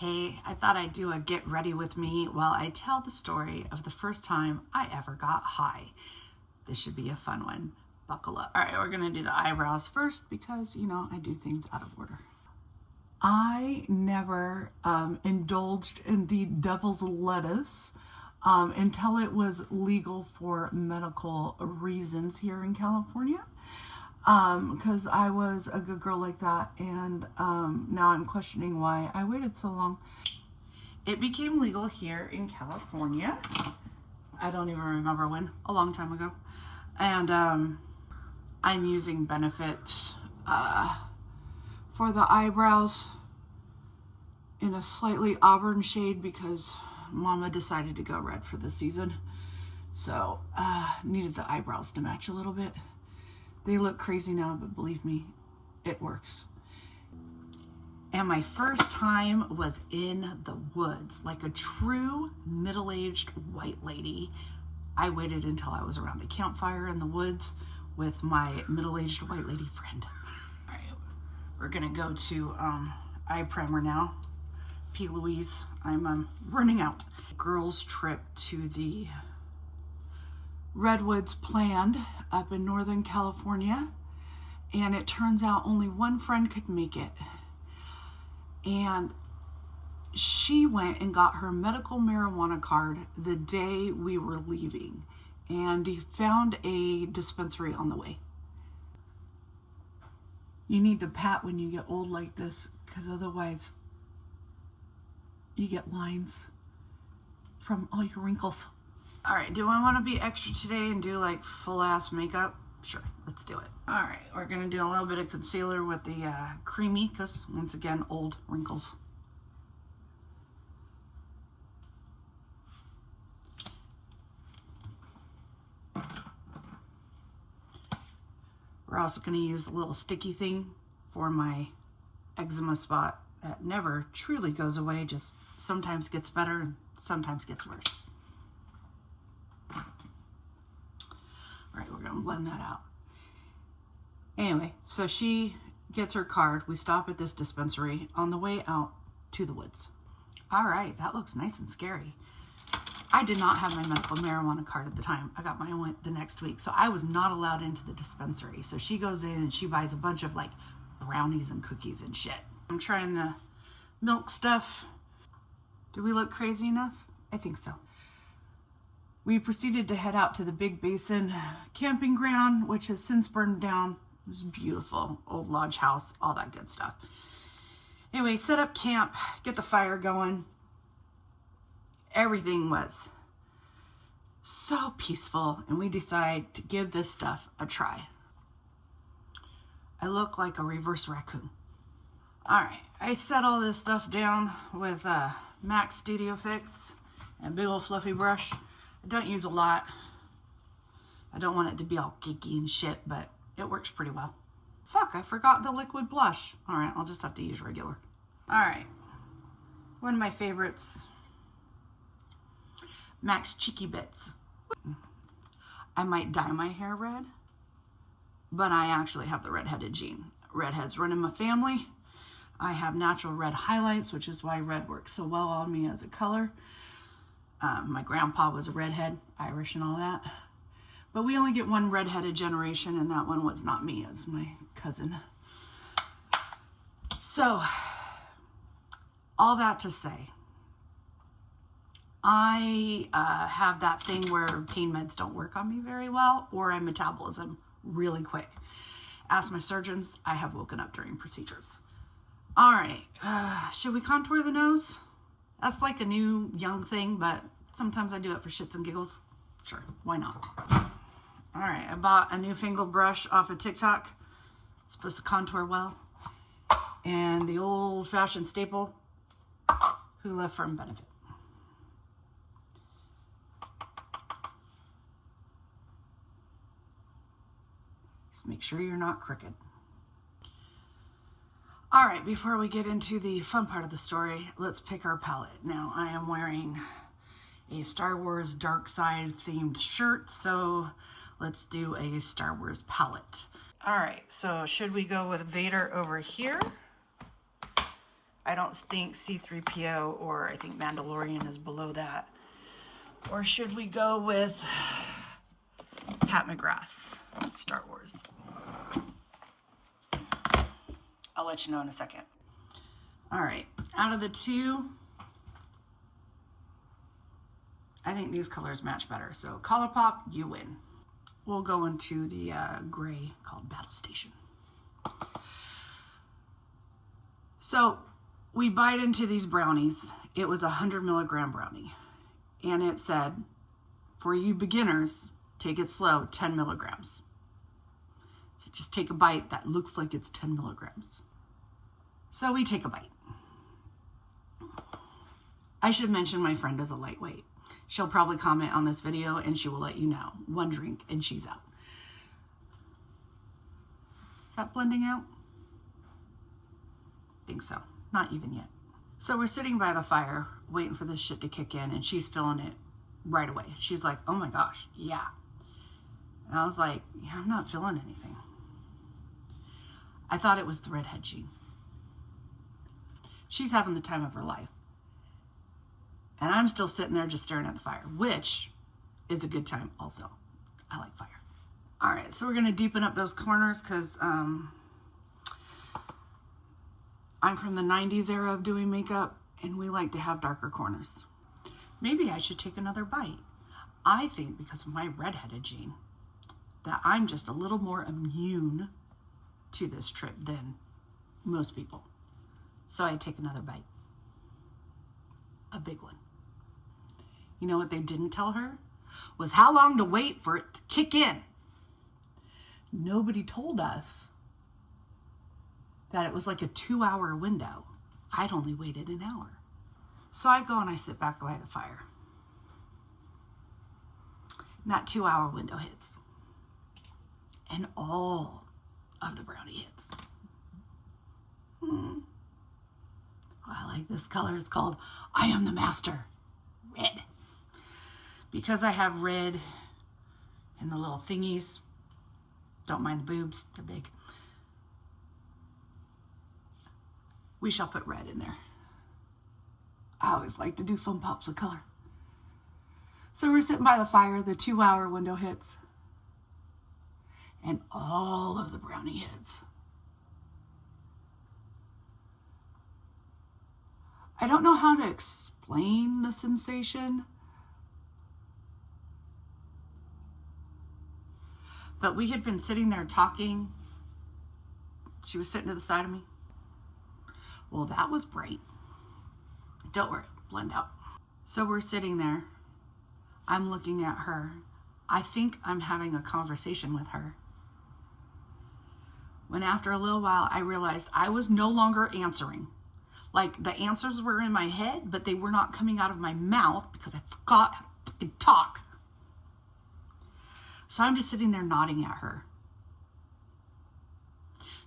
Hey, I thought I'd do a get ready with me while I tell the story of the first time I ever got high. This should be a fun one. Buckle up. All right, we're gonna do the eyebrows first because, you know, I do things out of order. I never indulged in the devil's lettuce until it was legal for medical reasons here in California. Because I was a good girl like that, and now I'm questioning why I waited so long. It became legal here in California. I don't even remember when, a long time ago. And I'm using Benefit for the eyebrows in a slightly auburn shade because Mama decided to go red for the season. So needed the eyebrows to match a little bit. They look crazy now, but believe me, it works. And my first time was in the woods, like a true middle-aged white lady. I waited until I was around a campfire in the woods with my middle-aged white lady friend. All right, we're gonna go to eye primer now. P. Louise, I'm running out. Girls' trip to the redwoods planned up in Northern California, and it turns out only one friend could make it, and she went and got her medical marijuana card the day we were leaving, and he found a dispensary on the way. You need to pat when you get old like this, because otherwise you get lines from all your wrinkles. All right, do I want to be extra today and do like full ass makeup? Sure, let's do it. All right, we're gonna do a little bit of concealer with the creamy, because once again, old wrinkles. We're also gonna use a little sticky thing for my eczema spot that never truly goes away, just sometimes gets better and sometimes gets worse. All right, we're gonna blend that out. Anyway, so she gets her card. We stop at this dispensary on the way out to the woods. All right, that looks nice and scary. I did not have my medical marijuana card at the time. I got mine the next week, so I was not allowed into the dispensary. So she goes in and she buys a bunch of like brownies and cookies and shit. I'm trying the milk stuff. Do we look crazy enough? I think so. We proceeded to head out to the Big Basin camping ground, which has since burned down. It was beautiful, old lodge house, all that good stuff. Anyway, set up camp, get the fire going. Everything was so peaceful, and we decide to give this stuff a try. I look like a reverse raccoon. All right, I set all this stuff down with MAC Studio Fix and a big old fluffy brush. I don't use a lot. I don't want it to be all geeky and shit, but it works pretty well. Fuck, I forgot the liquid blush. All right, I'll just have to use regular. All right, one of my favorites, MAC's Cheeky Bits. I might dye my hair red, but I actually have the redheaded gene. Redheads run in my family. I have natural red highlights, which is why red works so well on me as a color. My grandpa was a redhead, Irish and all that. But we only get one redheaded generation, and that one was not me, it was my cousin. So, all that to say, I have that thing where pain meds don't work on me very well, or I metabolism really quick. Ask my surgeons, I have woken up during procedures. All right, should we contour the nose? That's like a new young thing, but sometimes I do it for shits and giggles. Sure, why not? All right, I bought a newfangled brush off of TikTok. It's supposed to contour well. And the old-fashioned staple, Who Left from Benefit. Just make sure you're not crooked. All right, before we get into the fun part of the story, let's pick our palette. Now, I am wearing a Star Wars Dark Side themed shirt, so let's do a Star Wars palette. All right, so should we go with Vader over here? I don't think C-3PO or I think Mandalorian is below that. Or should we go with Pat McGrath's Star Wars? I'll let you know in a second. All right, out of the two, I think these colors match better. So ColourPop, you win. We'll go into the gray called Battle Station. So we bite into these brownies. It was a 100-milligram brownie. And it said, for you beginners, take it slow, 10 milligrams. So just take a bite that looks like it's 10 milligrams. So we take a bite. I should mention my friend is a lightweight. She'll probably comment on this video and she will let you know. One drink and she's out. Is that blending out? Think so. Not even yet. So we're sitting by the fire waiting for this shit to kick in and she's feeling it right away. She's like, oh my gosh, yeah. And I was like, yeah, I'm not feeling anything. I thought it was the redhead gene. She's having the time of her life. And I'm still sitting there just staring at the fire, which is a good time also. I like fire. All right, so we're gonna deepen up those corners because I'm from the 90s era of doing makeup and we like to have darker corners. Maybe I should take another bite. I think because of my redheaded gene that I'm just a little more immune to this trip than most people. So I take another bite. A big one. You know what they didn't tell her? Was how long to wait for it to kick in. Nobody told us that it was like a 2-hour window. I'd only waited an hour. So I go and I sit back by the fire. And that 2-hour window hits. And all of the brownie hits. I like this color. It's called I Am the Master. Red. Because I have red in the little thingies. Don't mind the boobs. They're big. We shall put red in there. I always like to do fun pops of color. So we're sitting by the fire. The 2-hour window hits. And all of the brownie hits. I don't know how to explain the sensation. But we had been sitting there talking. She was sitting to the side of me. Well, that was bright. Don't worry, blend out. So we're sitting there. I'm looking at her. I think I'm having a conversation with her. When after a little while, I realized I was no longer answering. Like the answers were in my head, but they were not coming out of my mouth because I forgot how to fucking talk. So I'm just sitting there nodding at her.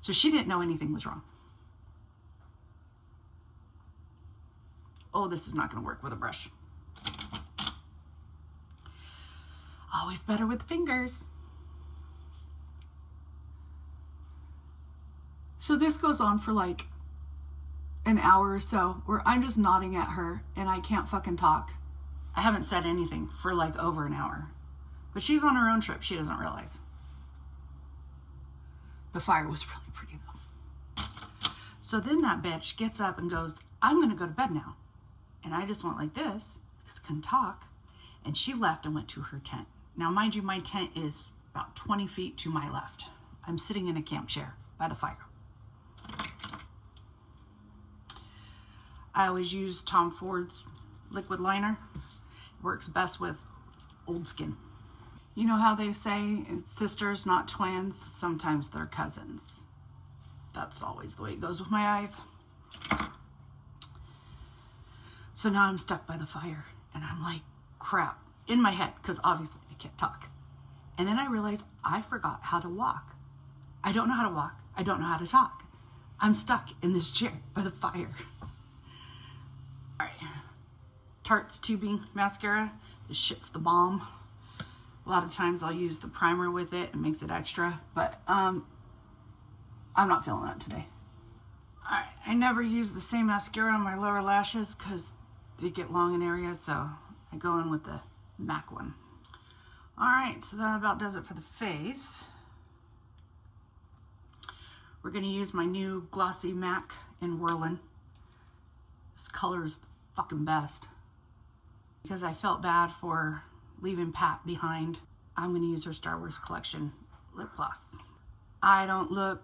So she didn't know anything was wrong. Oh, this is not going to work with a brush. Always better with fingers. So this goes on for like an hour or so where I'm just nodding at her and I can't fucking talk. I haven't said anything for like over an hour. But she's on her own trip. She doesn't realize. The fire was really pretty though. So then that bitch gets up and goes, I'm going to go to bed now. And I just went like this because I couldn't talk. And she left and went to her tent. Now, mind you, my tent is about 20 feet to my left. I'm sitting in a camp chair by the fire. I always use Tom Ford's liquid liner. Works best with old skin. You know how they say it's sisters, not twins? Sometimes they're cousins. That's always the way it goes with my eyes. So now I'm stuck by the fire and I'm like, crap, in my head, because obviously I can't talk. And then I realize I forgot how to walk. I don't know how to walk. I don't know how to talk. I'm stuck in this chair by the fire. All right. Tarte's Tubing Mascara. This shit's the bomb. A lot of times I'll use the primer with it. It makes it extra, but I'm not feeling that today. All right, I never use the same mascara on my lower lashes because they get long in areas, so I go in with the MAC one. All right, so that about does it for the face. We're gonna use my new glossy MAC in Whirlin. This color is the fucking best. Because I felt bad for leaving Pat behind, I'm gonna use her Star Wars collection lip gloss. I don't look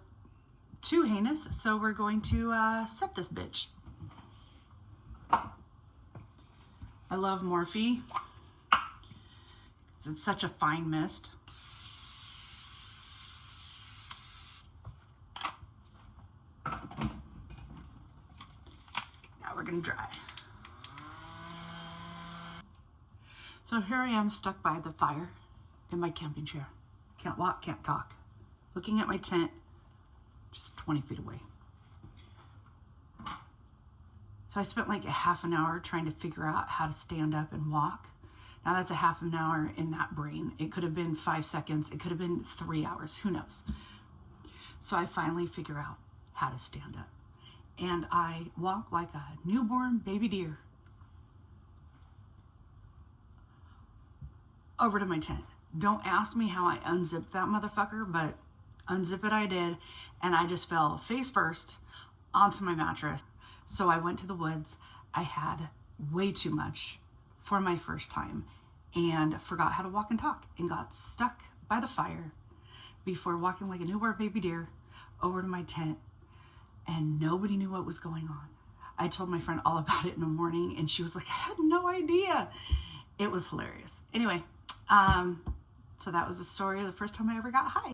too heinous, so we're going to set this bitch. I love Morphe. It's such a fine mist. Now we're gonna dry. So here I am stuck by the fire in my camping chair. Can't walk, can't talk. Looking at my tent, just 20 feet away. So I spent like a half an hour trying to figure out how to stand up and walk. Now that's a half an hour in that brain. It could have been 5 seconds. It could have been 3 hours. Who knows? So I finally figure out how to stand up. And I walk like a newborn baby deer over to my tent. Don't ask me how I unzipped that motherfucker, but unzip it I did. And I just fell face first onto my mattress. So I went to the woods. I had way too much for my first time and forgot how to walk and talk and got stuck by the fire before walking like a newborn baby deer over to my tent, and nobody knew what was going on. I told my friend all about it in the morning and she was like, I had no idea. It was hilarious. Anyway, so that was the story of the first time I ever got high.